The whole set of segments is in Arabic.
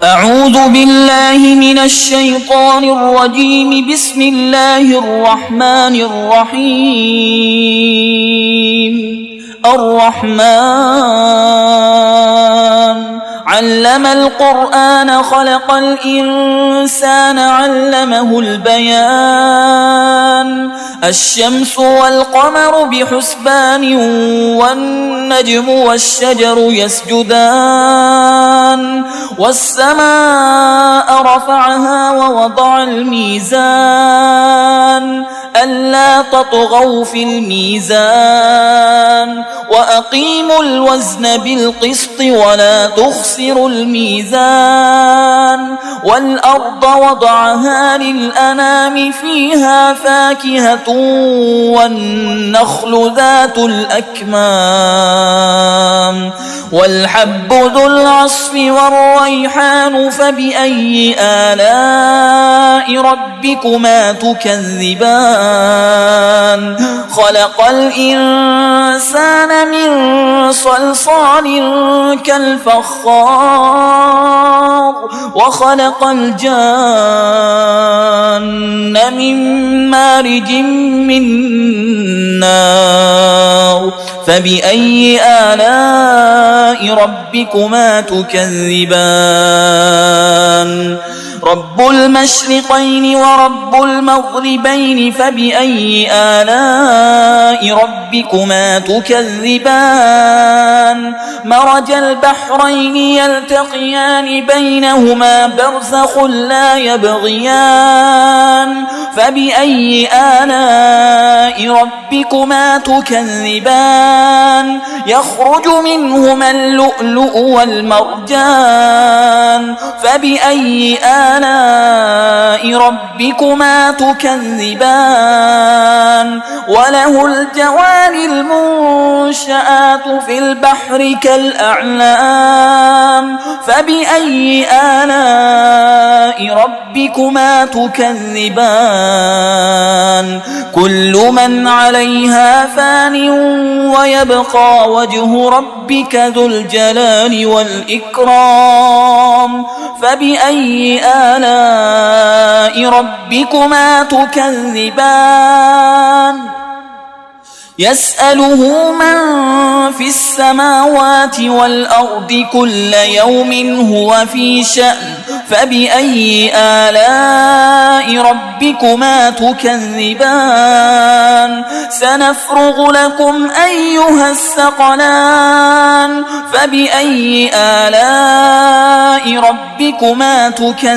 أعوذ بالله من الشيطان الرجيم. بسم الله الرحمن الرحيم. الرحمن علم القرآن خلق الإنسان علمه البيان. الشمس والقمر بحسبان والنجم والشجر يسجدان. والسماء رفعها ووضع الميزان ألا تطغوا في الميزان وأقيموا الوزن بالقسط ولا تخسروا الميزان. والأرض وضعها للأنام فيها فاكهة والنخل ذات الأكمام والحب ذو العصف والريحان. فبأي آلاء ربكما تكذبان؟ خلق الإنسان من صلصال كالفخار وخلق الجان من مارج من نار. فبأي آلاء ربكما تكذبان؟ رب المشرقين ورب المغربين. فبأي آلاء ربكما تكذبان؟ مرج البحرين يلتقيان بينهما برزخ لا يبغيان. فبأي آلاء ربكما تكذبان؟ يخرج منهما اللؤلؤ والمرجان. فبأي آلاء ربكما تكذبان؟ وله الجوار المنشآت في البحر كالأعلام. فبأي آلاء ربكما تكذبان؟ كل من عليها فان ويبقى وجه ربك ذو الجلال والإكرام. فبأي آلاء ربكما تكذبان؟ يسأله من في السماوات والأرض كل يوم هو في شأن. فبأي آلاء ربكما تكذبان؟ سنفرغ لكم أيها الثقلان. فبأي آلاء ربكما تكذبان؟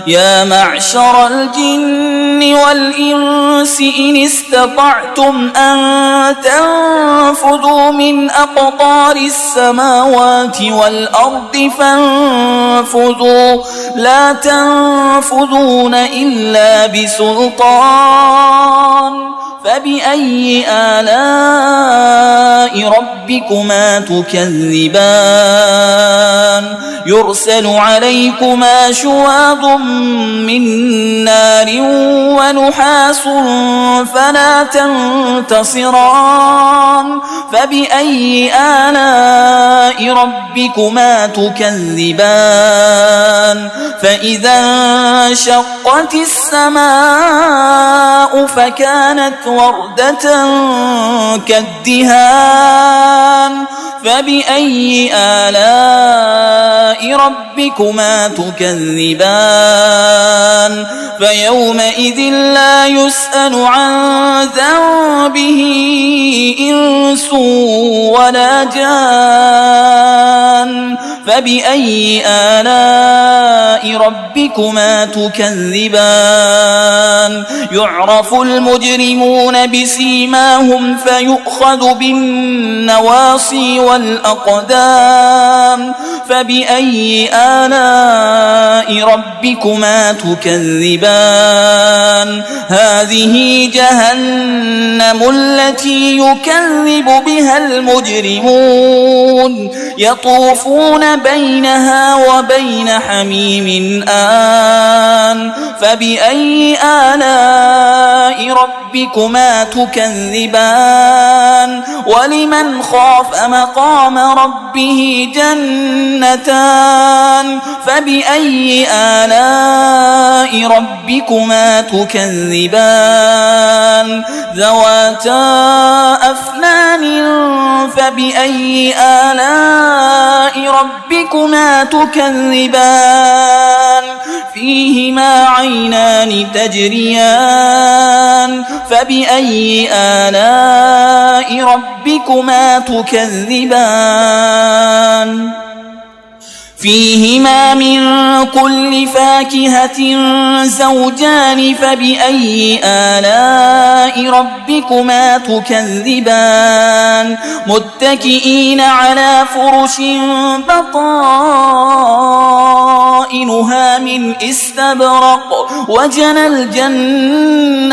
يا معشر الجن والإنس إن استطعتم أن تنفذوا من أقطار السماوات والأرض فانفذوا لا تنفذون إلا بسلطان. فبأي آلاء ربكما تكذبان؟ يرسل عليكما شواظ من نار ونحاس فلا تنتصران. فبأي آلاء ربكما تكذبان؟ فإذا انشقت السماء فكانت وردة كالدهان. فبأي آلاء ربكما تكذبان؟ فيومئذ لا يسأل عن ذنبه إنس ولا جان. فبأي آلاء ربكما تكذبان؟ يعرف المجرمون بسيماهم فيؤخذ بالنواصي والأقدام. فبأي آلاء ربكما تكذبان؟ هذه جهنم التي يكذب بها المجرمون يطوفون بينها وبين حميم آن. فبأي آلاء ربكما تكذبان؟ ولمن خاف مقام ربه جنتان. جنتان فبأي آلاء ربكما تكذبان ذواتا أفنان فبأي آلاء ربكما تكذبان فيهما عينان تجريان فبأي آلاء ربكما تكذبان فيهما من كل فاكهة زوجان فبأي آلاء ربكما تكذبان متكئين على فرش بطائنها من استبرق وجنى الجنتين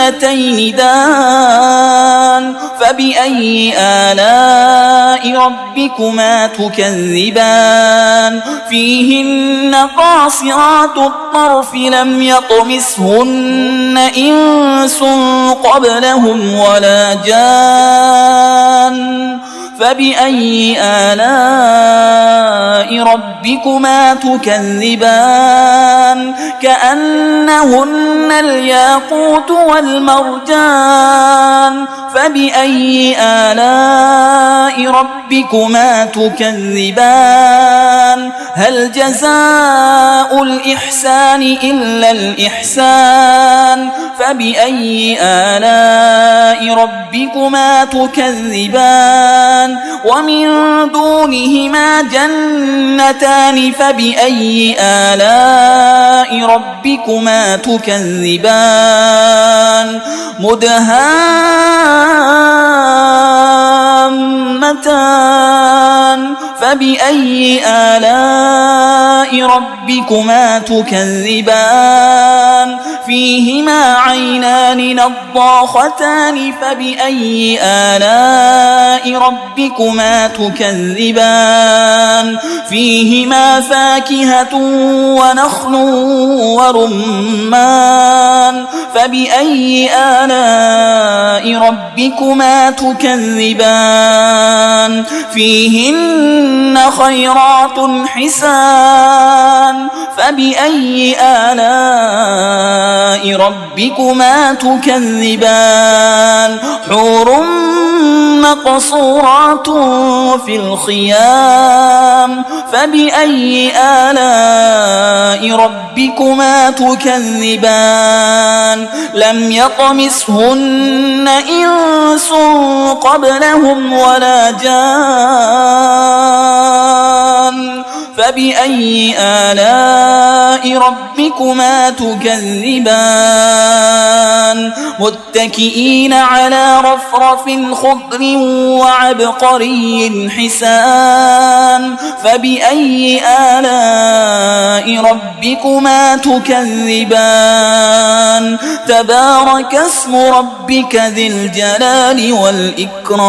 دان فبأي آلاء ربكما تكذبان فيهن قاصرات الطرف لم يطمثهن إنس قبلهم ولا جان فبأي آلاء ربكما تكذبان كأنهن الياقوت والمرجان فبأي آلاء ربكما تكذبان هل جزاء الإحسان إلا الإحسان فبأي آلاء ربكما تكذبان ومن دونهما جنتان فبأي آلاء ربكما تكذبان مدهامتان فبأي آلاء ربكما تكذبان فيهما عينان نضاختان فبأي آلاء ربكما تكذبان فيهما فاكهة ونخل ورمان فبأي آلاء ربكما تكذبان فيهن خيرات حسان فبأي آلاء ربكما تكذبان حور مقصورات في الخيام فبأي آلاء ربكما تكذبان لم يطمثهن إنس قبلهم ولا جان فبأي آلاء ربكما تكذبان متكئين على رفرف خضر وعبقري حسان فبأي آلاء ربكما تكذبان تبارك اسم ربك ذي الجلال والإكرام